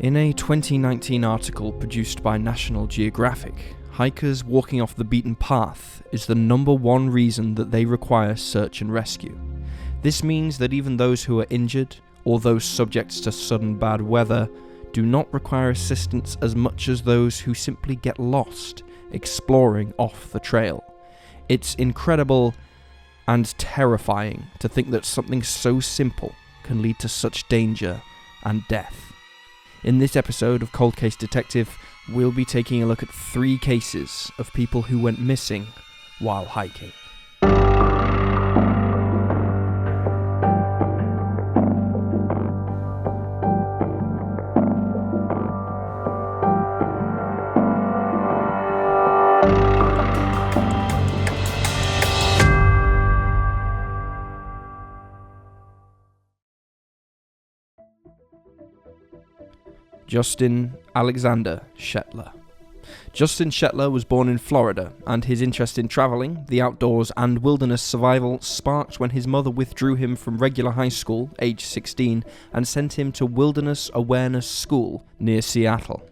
In a 2019 article produced by National Geographic, hikers walking off the beaten path is the #1 reason that they require search and rescue. This means that even those who are injured, or those subject to sudden bad weather, do not require assistance as much as those who simply get lost, exploring off the trail. It's incredible and terrifying to think that something so simple can lead to such danger and death. In this episode of Cold Case Detective, we'll be taking a look at 3 cases of people who went missing while hiking. Justin Alexander Shetler. Justin Shetler was born in Florida, and his interest in travelling, the outdoors and wilderness survival sparked when his mother withdrew him from regular high school, age 16, and sent him to Wilderness Awareness School near Seattle.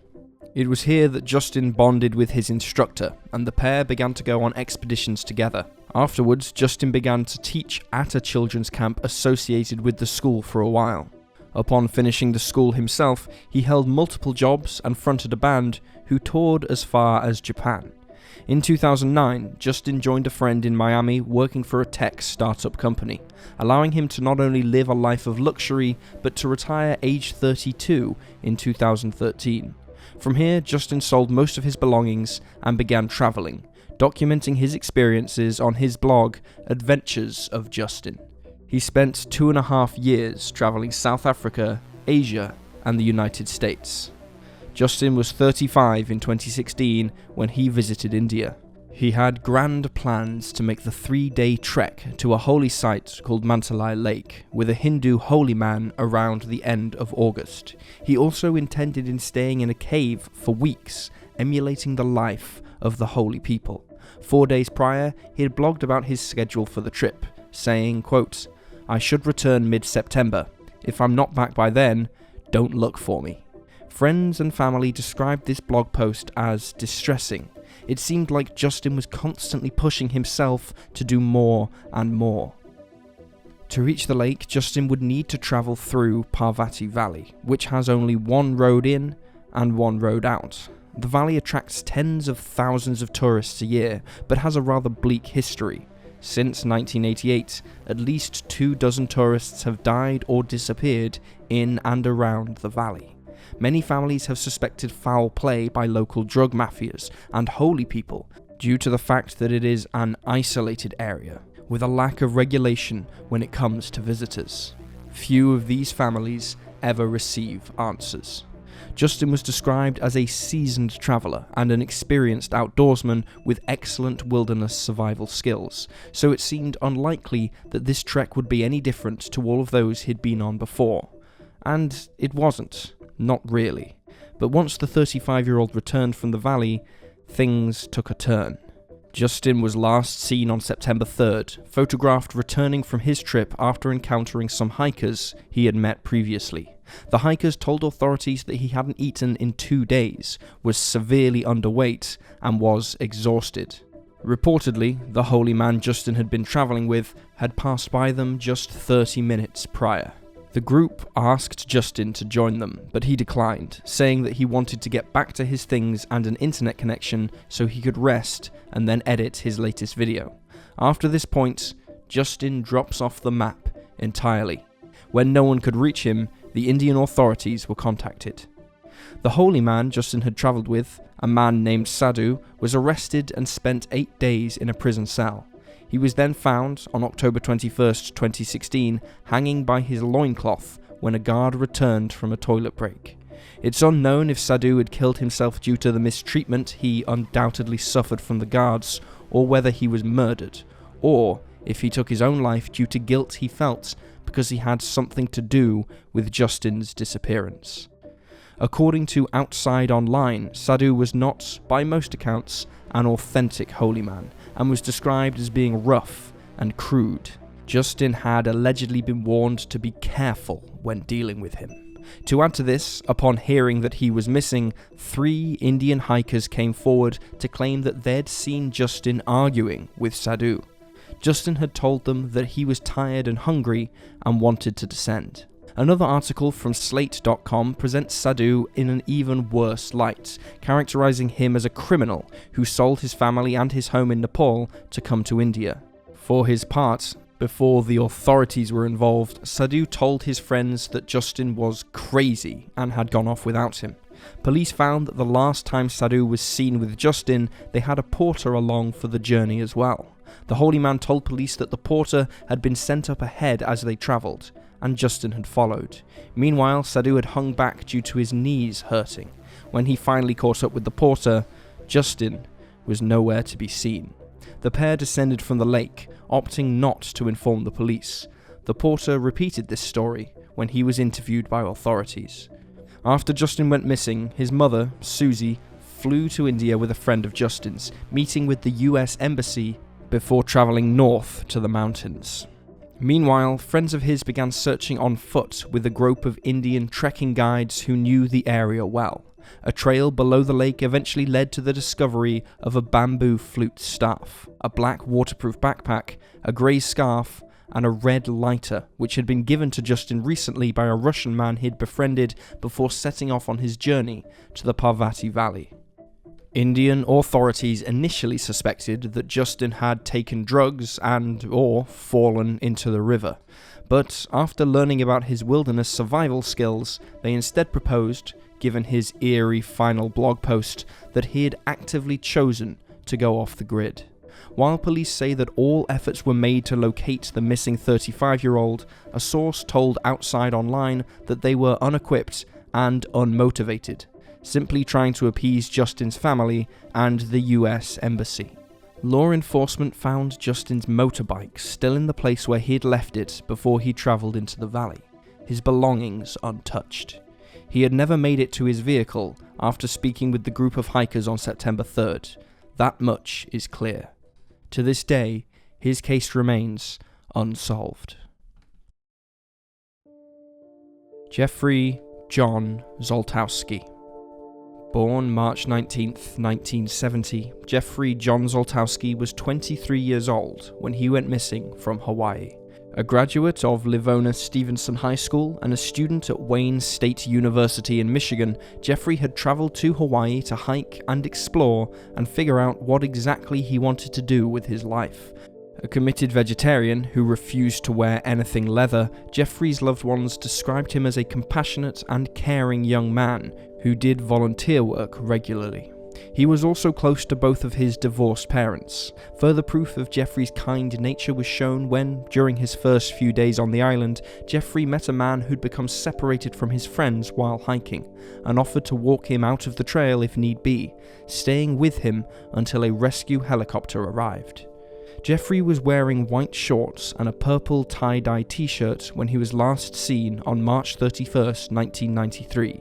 It was here that Justin bonded with his instructor, and the pair began to go on expeditions together. Afterwards, Justin began to teach at a children's camp associated with the school for a while. Upon finishing the school himself, he held multiple jobs and fronted a band who toured as far as Japan. In 2009, Justin joined a friend in Miami working for a tech startup company, allowing him to not only live a life of luxury, but to retire age 32 in 2013. From here, Justin sold most of his belongings and began traveling, documenting his experiences on his blog, Adventures of Justin. He spent 2.5 years traveling South Africa, Asia, and the United States. Justin was 35 in 2016 when he visited India. He had grand plans to make the 3-day trek to a holy site called Mantalai Lake with a Hindu holy man around the end of August. He also intended in staying in a cave for weeks, emulating the life of the holy people. 4 days prior, he had blogged about his schedule for the trip, saying, quote, "I should return mid-September. If I'm not back by then, don't look for me." Friends and family described this blog post as distressing. It seemed like Justin was constantly pushing himself to do more and more. To reach the lake, Justin would need to travel through Parvati Valley, which has only one road in and one road out. The valley attracts tens of thousands of tourists a year, but has a rather bleak history. Since 1988, at least 24 tourists have died or disappeared in and around the valley. Many families have suspected foul play by local drug mafias and holy people due to the fact that it is an isolated area with a lack of regulation when it comes to visitors. Few of these families ever receive answers. Justin was described as a seasoned traveller and an experienced outdoorsman with excellent wilderness survival skills, so it seemed unlikely that this trek would be any different to all of those he'd been on before. And it wasn't. Not really. But once the 35-year-old returned from the valley, things took a turn. Justin was last seen on September 3rd, photographed returning from his trip after encountering some hikers he had met previously. The hikers told authorities that he hadn't eaten in 2 days, was severely underweight, and was exhausted. Reportedly, the holy man Justin had been travelling with had passed by them just 30 minutes prior. The group asked Justin to join them, but he declined, saying that he wanted to get back to his things and an internet connection so he could rest and then edit his latest video. After this point, Justin drops off the map entirely. When no one could reach him, the Indian authorities were contacted. The holy man Justin had travelled with, a man named Sadhu, was arrested and spent 8 days in a prison cell. He was then found, on October 21st, 2016, hanging by his loincloth when a guard returned from a toilet break. It's unknown if Sadhu had killed himself due to the mistreatment he undoubtedly suffered from the guards, or whether he was murdered, or if he took his own life due to guilt he felt because he had something to do with Justin's disappearance. According to Outside Online, Sadhu was not, by most accounts, an authentic holy man, and was described as being rough and crude. Justin had allegedly been warned to be careful when dealing with him. To add to this, upon hearing that he was missing, 3 Indian hikers came forward to claim that they'd seen Justin arguing with Sadhu. Justin had told them that he was tired and hungry and wanted to descend. Another article from Slate.com presents Sadhu in an even worse light, characterizing him as a criminal who sold his family and his home in Nepal to come to India. For his part, before the authorities were involved, Sadhu told his friends that Justin was crazy and had gone off without him. Police found that the last time Sadhu was seen with Justin, they had a porter along for the journey as well. The holy man told police that the porter had been sent up ahead as they travelled, and Justin had followed. Meanwhile, Sadhu had hung back due to his knees hurting. When he finally caught up with the porter, Justin was nowhere to be seen. The pair descended from the lake, opting not to inform the police. The porter repeated this story when he was interviewed by authorities. After Justin went missing, his mother, Susie, flew to India with a friend of Justin's, meeting with the US Embassy before travelling north to the mountains. Meanwhile, friends of his began searching on foot with a group of Indian trekking guides who knew the area well. A trail below the lake eventually led to the discovery of a bamboo flute staff, a black waterproof backpack, a grey scarf, and a red lighter, which had been given to Justin recently by a Russian man he'd befriended before setting off on his journey to the Parvati Valley. Indian authorities initially suspected that Justin had taken drugs or fallen into the river, but after learning about his wilderness survival skills, they instead proposed, given his eerie final blog post, that he had actively chosen to go off the grid. While police say that all efforts were made to locate the missing 35-year-old, a source told Outside Online that they were unequipped and unmotivated, simply trying to appease Justin's family and the US Embassy. Law enforcement found Justin's motorbike still in the place where he'd left it before he travelled into the valley, his belongings untouched. He had never made it to his vehicle after speaking with the group of hikers on September 3rd. That much is clear. To this day, his case remains unsolved. Jeffrey John Zoltowski. Born March 19, 1970, Jeffrey John Zoltowski was 23 years old when he went missing from Hawaii. A graduate of Livonia Stevenson High School and a student at Wayne State University in Michigan, Jeffrey had traveled to Hawaii to hike and explore and figure out what exactly he wanted to do with his life. A committed vegetarian who refused to wear anything leather, Jeffrey's loved ones described him as a compassionate and caring young man who did volunteer work regularly. He was also close to both of his divorced parents. Further proof of Jeffrey's kind nature was shown when, during his first few days on the island, Jeffrey met a man who'd become separated from his friends while hiking, and offered to walk him out of the trail if need be, staying with him until a rescue helicopter arrived. Jeffrey was wearing white shorts and a purple tie-dye t-shirt when he was last seen on March 31st, 1993,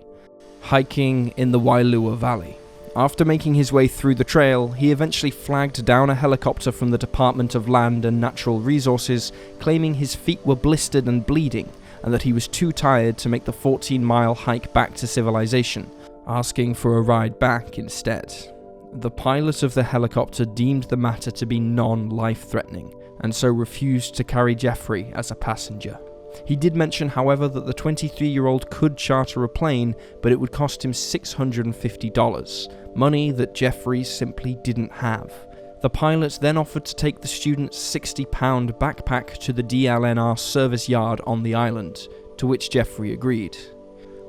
hiking in the Wailua Valley. After making his way through the trail, he eventually flagged down a helicopter from the Department of Land and Natural Resources, claiming his feet were blistered and bleeding, and that he was too tired to make the 14-mile hike back to civilization, asking for a ride back instead. The pilot of the helicopter deemed the matter to be non-life-threatening, and so refused to carry Jeffrey as a passenger. He did mention, however, that the 23-year-old could charter a plane, but it would cost him $650, money that Jeffrey simply didn't have. The pilot then offered to take the student's 60-pound backpack to the DLNR service yard on the island, to which Jeffrey agreed.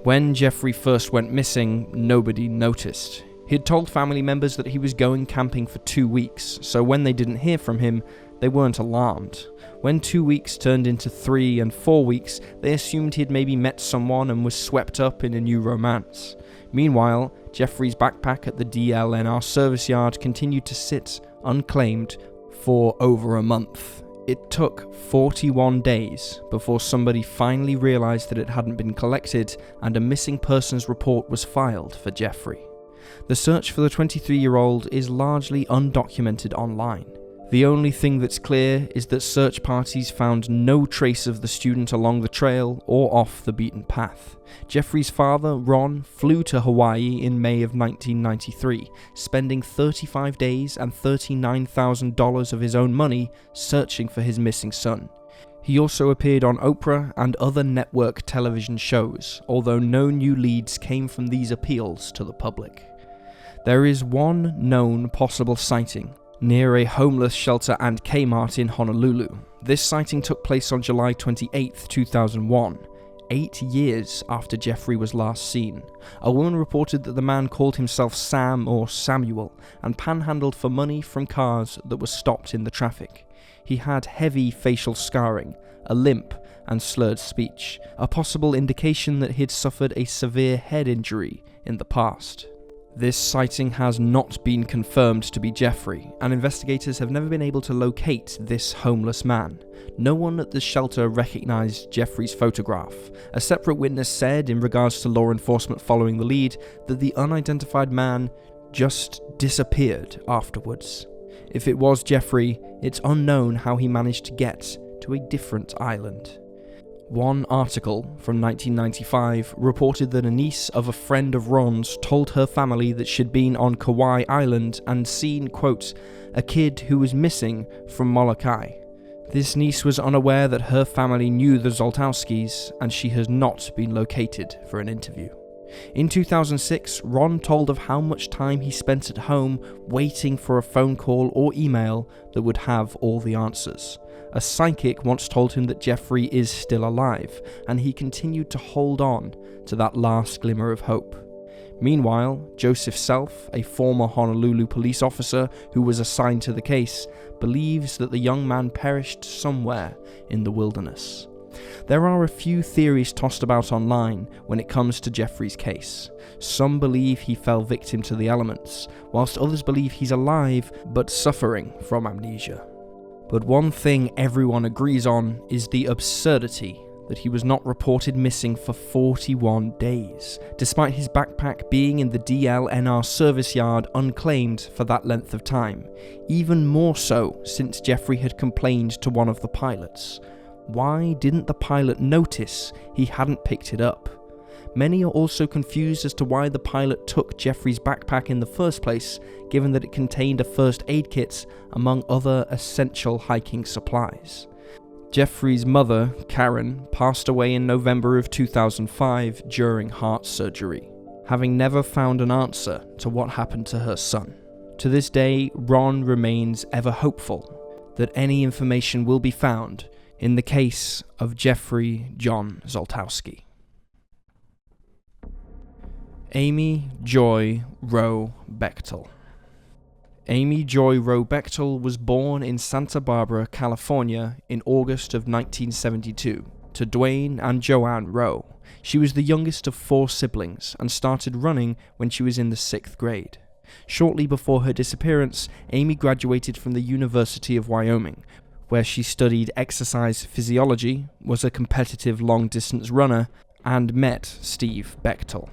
When Jeffrey first went missing, nobody noticed. He had told family members that he was going camping for 2 weeks, so when they didn't hear from him, they weren't alarmed. When 2 weeks turned into 3 and 4 weeks, they assumed he'd maybe met someone and was swept up in a new romance. Meanwhile, Jeffrey's backpack at the DLNR service yard continued to sit unclaimed for over a month. It took 41 days before somebody finally realized that it hadn't been collected and a missing persons report was filed for Jeffrey. The search for the 23-year-old is largely undocumented online. The only thing that's clear is that search parties found no trace of the student along the trail or off the beaten path. Jeffrey's father, Ron, flew to Hawaii in May of 1993, spending 35 days and $39,000 of his own money searching for his missing son. He also appeared on Oprah and other network television shows, although no new leads came from these appeals to the public. There is one known possible sighting near a homeless shelter and Kmart in Honolulu. This sighting took place on July 28, 2001, 8 years after Jeffrey was last seen. A woman reported that the man called himself Sam or Samuel and panhandled for money from cars that were stopped in the traffic. He had heavy facial scarring, a limp, and slurred speech, a possible indication that he'd suffered a severe head injury in the past. This sighting has not been confirmed to be Jeffrey, and investigators have never been able to locate this homeless man. No one at the shelter recognized Jeffrey's photograph. A separate witness said, in regards to law enforcement following the lead, that the unidentified man just disappeared afterwards. If it was Jeffrey, it's unknown how he managed to get to a different island. One article from 1995 reported that a niece of a friend of Ron's told her family that she'd been on Kauai Island and seen, quote, a kid who was missing from Molokai. This niece was unaware that her family knew the Zoltowskis, and she has not been located for an interview. In 2006, Ron told of how much time he spent at home waiting for a phone call or email that would have all the answers. A psychic once told him that Jeffrey is still alive, and he continued to hold on to that last glimmer of hope. Meanwhile, Joseph Self, a former Honolulu police officer who was assigned to the case, believes that the young man perished somewhere in the wilderness. There are a few theories tossed about online when it comes to Jeffrey's case. Some believe he fell victim to the elements, whilst others believe he's alive but suffering from amnesia. But one thing everyone agrees on is the absurdity that he was not reported missing for 41 days, despite his backpack being in the DLNR service yard unclaimed for that length of time, even more so since Jeffrey had complained to one of the pilots. Why didn't the pilot notice he hadn't picked it up? Many are also confused as to why the pilot took Jeffrey's backpack in the first place, given that it contained a first aid kit among other essential hiking supplies. Jeffrey's mother, Karen, passed away in November of 2005 during heart surgery, having never found an answer to what happened to her son. To this day, Ron remains ever hopeful that any information will be found in the case of Jeffrey John Zoltowski. Amy Joy Wroe Bechtel. Amy Joy Wroe Bechtel was born in Santa Barbara, California in August of 1972 to Dwayne and Joanne Wroe. She was the youngest of 4 siblings and started running when she was in the 6th grade. Shortly before her disappearance, Amy graduated from the University of Wyoming, where she studied exercise physiology, was a competitive long-distance runner, and met Steve Bechtel.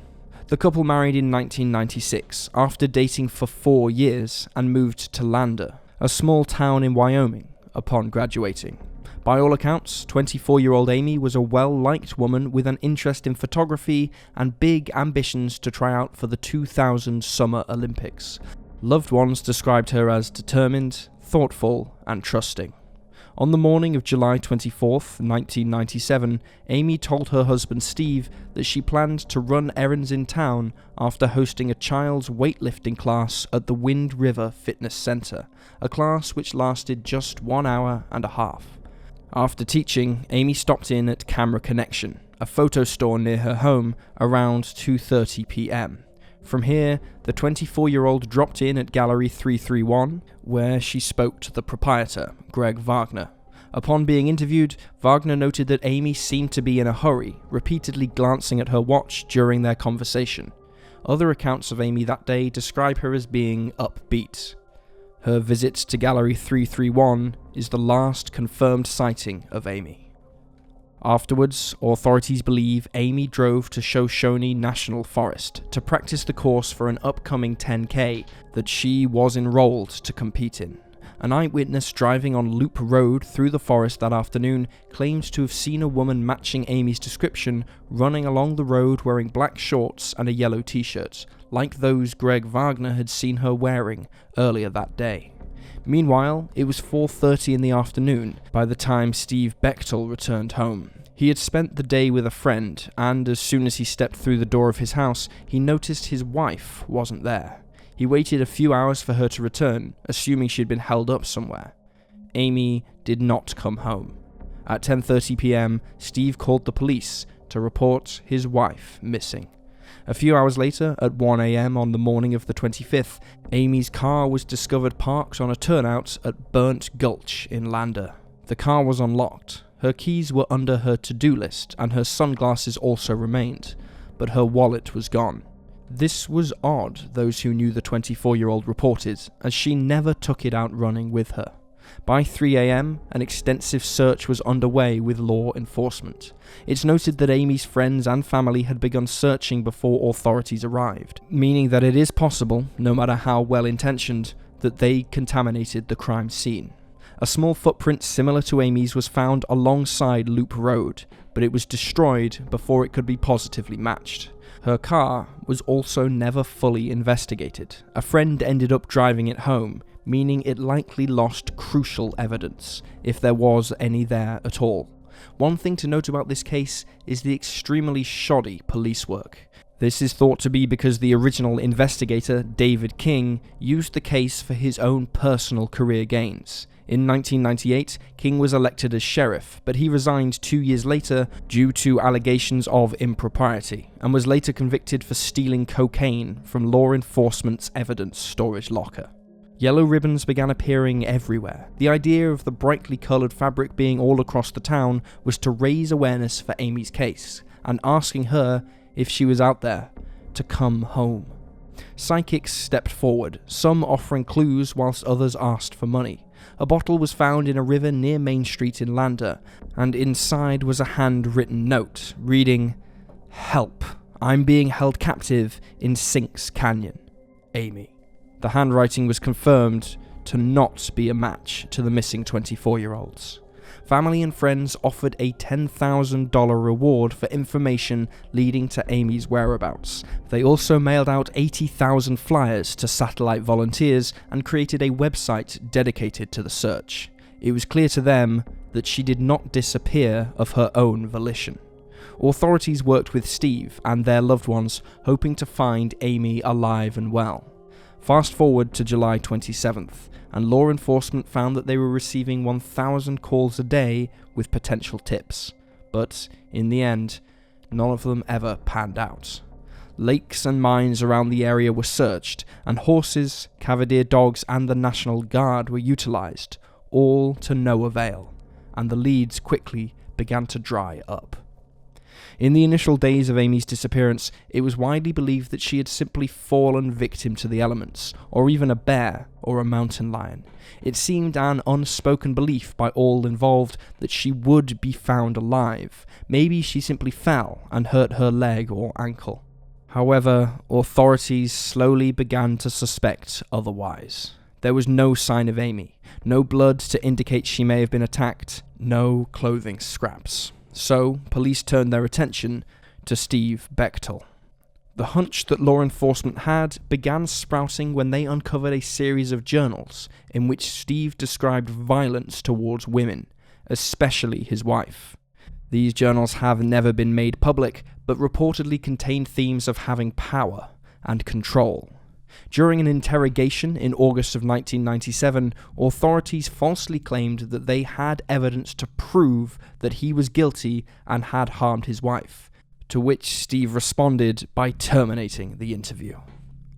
The couple married in 1996 after dating for 4 years and moved to Lander, a small town in Wyoming, upon graduating. By all accounts, 24-year-old Amy was a well-liked woman with an interest in photography and big ambitions to try out for the 2000 Summer Olympics. Loved ones described her as determined, thoughtful, and trusting. On the morning of July 24th, 1997, Amy told her husband Steve that she planned to run errands in town after hosting a child's weightlifting class at the Wind River Fitness Center, a class which lasted just 1 hour and a half. After teaching, Amy stopped in at Camera Connection, a photo store near her home, around 2:30 p.m. From here, the 24-year-old dropped in at Gallery 331, where she spoke to the proprietor, Greg Wagner. Upon being interviewed, Wagner noted that Amy seemed to be in a hurry, repeatedly glancing at her watch during their conversation. Other accounts of Amy that day describe her as being upbeat. Her visit to Gallery 331 is the last confirmed sighting of Amy. Afterwards, authorities believe Amy drove to Shoshone National Forest to practice the course for an upcoming 10K that she was enrolled to compete in. An eyewitness driving on Loop Road through the forest that afternoon claimed to have seen a woman matching Amy's description running along the road wearing black shorts and a yellow t-shirt, like those Greg Wagner had seen her wearing earlier that day. Meanwhile, it was 4:30 in the afternoon by the time Steve Bechtel returned home. He had spent the day with a friend, and as soon as he stepped through the door of his house, he noticed his wife wasn't there. He waited a few hours for her to return, assuming she had been held up somewhere. Amy did not come home. At 10:30 p.m., Steve called the police to report his wife missing. A few hours later, at 1 a.m. on the morning of the 25th, Amy's car was discovered parked on a turnout at Burnt Gulch in Lander. The car was unlocked. Her keys were under her to-do list, and her sunglasses also remained, but her wallet was gone. This was odd, those who knew the 24-year-old reported, as she never took it out running with her. By 3 a.m., an extensive search was underway with law enforcement. It's noted that Amy's friends and family had begun searching before authorities arrived, meaning that it is possible, no matter how well-intentioned, that they contaminated the crime scene. A small footprint similar to Amy's was found alongside Loop Road, but it was destroyed before it could be positively matched. Her car was also never fully investigated. A friend ended up driving it home, meaning it likely lost crucial evidence, if there was any there at all. One thing to note about this case is the extremely shoddy police work. This is thought to be because the original investigator, David King, used the case for his own personal career gains. In 1998, King was elected as sheriff, but he resigned 2 years later due to allegations of impropriety, and was later convicted for stealing cocaine from law enforcement's evidence storage locker. Yellow ribbons began appearing everywhere. The idea of the brightly coloured fabric being all across the town was to raise awareness for Amy's case, and asking her, if she was out there, to come home. Psychics stepped forward, some offering clues whilst others asked for money. A bottle was found in a river near Main Street in Lander, and inside was a handwritten note, reading, "Help, I'm being held captive in Sinks Canyon. Amy." The handwriting was confirmed to not be a match to the missing 24-year-olds. Family and friends offered a $10,000 reward for information leading to Amy's whereabouts. They also mailed out 80,000 flyers to satellite volunteers and created a website dedicated to the search. It was clear to them that she did not disappear of her own volition. Authorities worked with Steve and their loved ones, hoping to find Amy alive and well. Fast forward to July 27th, and law enforcement found that they were receiving 1,000 calls a day with potential tips. But, in the end, none of them ever panned out. Lakes and mines around the area were searched, and horses, cavalier dogs, and the National Guard were utilised, all to no avail, and the leads quickly began to dry up. In the initial days of Amy's disappearance, it was widely believed that she had simply fallen victim to the elements, or even a bear or a mountain lion. It seemed an unspoken belief by all involved that she would be found alive. Maybe she simply fell and hurt her leg or ankle. However, authorities slowly began to suspect otherwise. There was no sign of Amy, no blood to indicate she may have been attacked, no clothing scraps. So, police turned their attention to Steve Bechtel. The hunch that law enforcement had began sprouting when they uncovered a series of journals in which Steve described violence towards women, especially his wife. These journals have never been made public, but reportedly contained themes of having power and control. During an interrogation in August of 1997, authorities falsely claimed that they had evidence to prove that he was guilty and had harmed his wife, to which Steve responded by terminating the interview.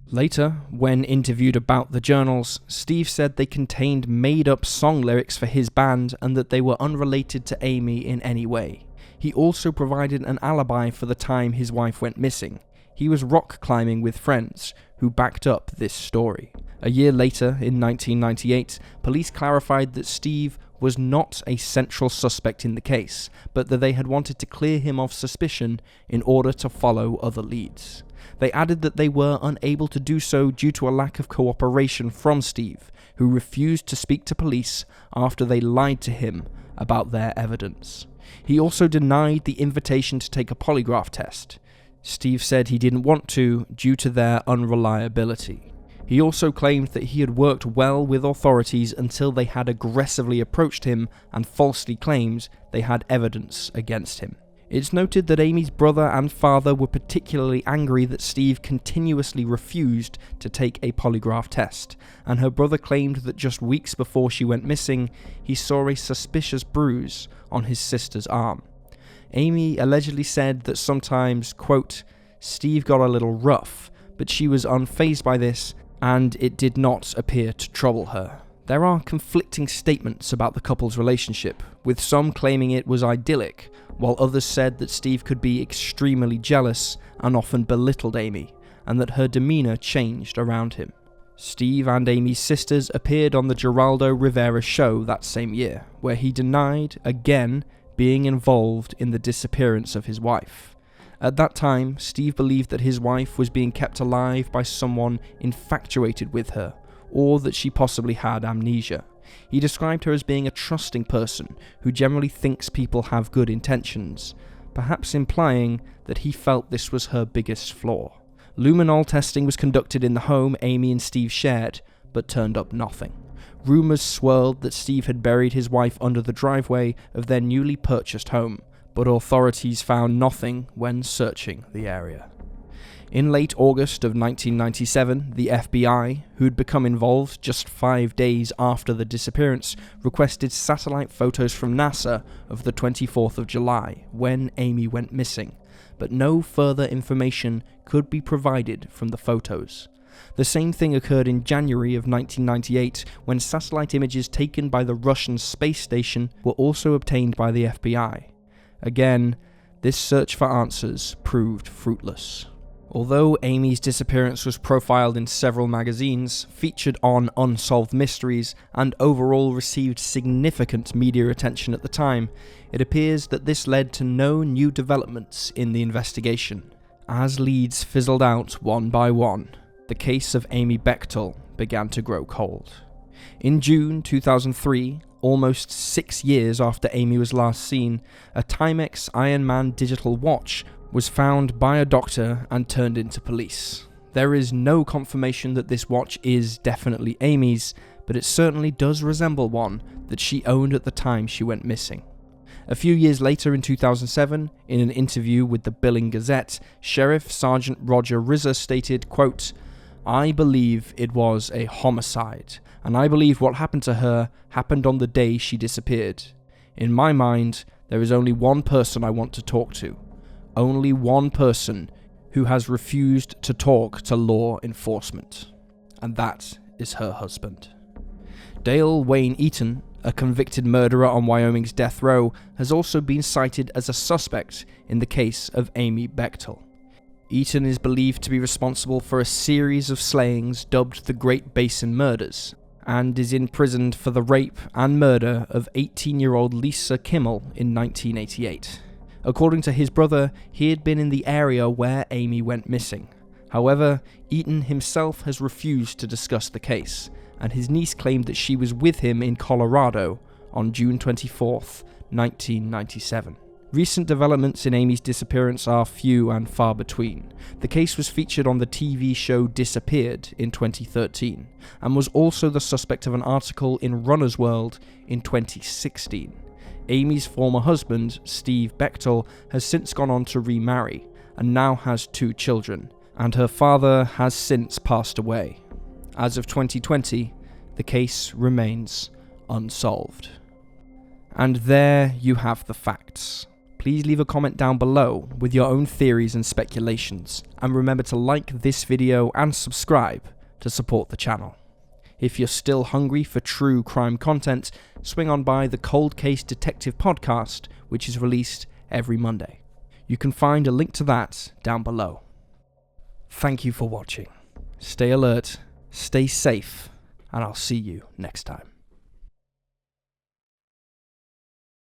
Later, when interviewed about the journals, Steve said they contained made-up song lyrics for his band and that they were unrelated to Amy in any way. He also provided an alibi for the time his wife went missing. He was rock climbing with friends, who backed up this story. A year later, in 1998, police clarified that Steve was not a central suspect in the case, but that they had wanted to clear him of suspicion in order to follow other leads. They added that they were unable to do so due to a lack of cooperation from Steve, who refused to speak to police after they lied to him about their evidence. He also denied the invitation to take a polygraph test. Steve said he didn't want to due to their unreliability. He also claimed that he had worked well with authorities until they had aggressively approached him and falsely claimed they had evidence against him. It's noted that Amy's brother and father were particularly angry that Steve continuously refused to take a polygraph test, and her brother claimed that just weeks before she went missing, he saw a suspicious bruise on his sister's arm. Amy allegedly said that sometimes, quote, Steve got a little rough, but she was unfazed by this, and it did not appear to trouble her. There are conflicting statements about the couple's relationship, with some claiming it was idyllic, while others said that Steve could be extremely jealous and often belittled Amy, and that her demeanor changed around him. Steve and Amy's sisters appeared on the Geraldo Rivera show that same year, where he denied, again, being involved in the disappearance of his wife. At that time, Steve believed that his wife was being kept alive by someone infatuated with her, or that she possibly had amnesia. He described her as being a trusting person who generally thinks people have good intentions, perhaps implying that he felt this was her biggest flaw. Luminol testing was conducted in the home Amy and Steve shared, but turned up nothing. Rumours swirled that Steve had buried his wife under the driveway of their newly purchased home, but authorities found nothing when searching the area. In late August of 1997, the FBI, who'd become involved just 5 days after the disappearance, requested satellite photos from NASA of the 24th of July, when Amy went missing, but no further information could be provided from the photos. The same thing occurred in January of 1998, when satellite images taken by the Russian space station were also obtained by the FBI. Again, this search for answers proved fruitless. Although Amy's disappearance was profiled in several magazines, featured on Unsolved Mysteries, and overall received significant media attention at the time, it appears that this led to no new developments in the investigation. As leads fizzled out one by one, the case of Amy Bechtel began to grow cold. In June 2003, almost 6 years after Amy was last seen, a Timex Iron Man digital watch was found by a doctor and turned into police. There is no confirmation that this watch is definitely Amy's, but it certainly does resemble one that she owned at the time she went missing. A few years later in 2007, in an interview with the Billing Gazette, Sheriff Sergeant Roger Rizza stated, quote, I believe it was a homicide, and I believe what happened to her happened on the day she disappeared. In my mind, there is only one person I want to talk to. Only one person who has refused to talk to law enforcement, and that is her husband. Dale Wayne Eaton, a convicted murderer on Wyoming's death row, has also been cited as a suspect in the case of Amy Bechtel. Eaton is believed to be responsible for a series of slayings dubbed the Great Basin Murders, and is imprisoned for the rape and murder of 18-year-old Lisa Kimmel in 1988. According to his brother, he had been in the area where Amy went missing. However, Eaton himself has refused to discuss the case, and his niece claimed that she was with him in Colorado on June 24, 1997. Recent developments in Amy's disappearance are few and far between. The case was featured on the TV show Disappeared in 2013, and was also the subject of an article in Runner's World in 2016. Amy's former husband, Steve Bechtel, has since gone on to remarry, and now has 2 children, and her father has since passed away. As of 2020, the case remains unsolved. And there you have the facts. Please leave a comment down below with your own theories and speculations, and remember to like this video and subscribe to support the channel. If you're still hungry for true crime content, swing on by the Cold Case Detective podcast, which is released every Monday. You can find a link to that down below. Thank you for watching. Stay alert, stay safe, and I'll see you next time.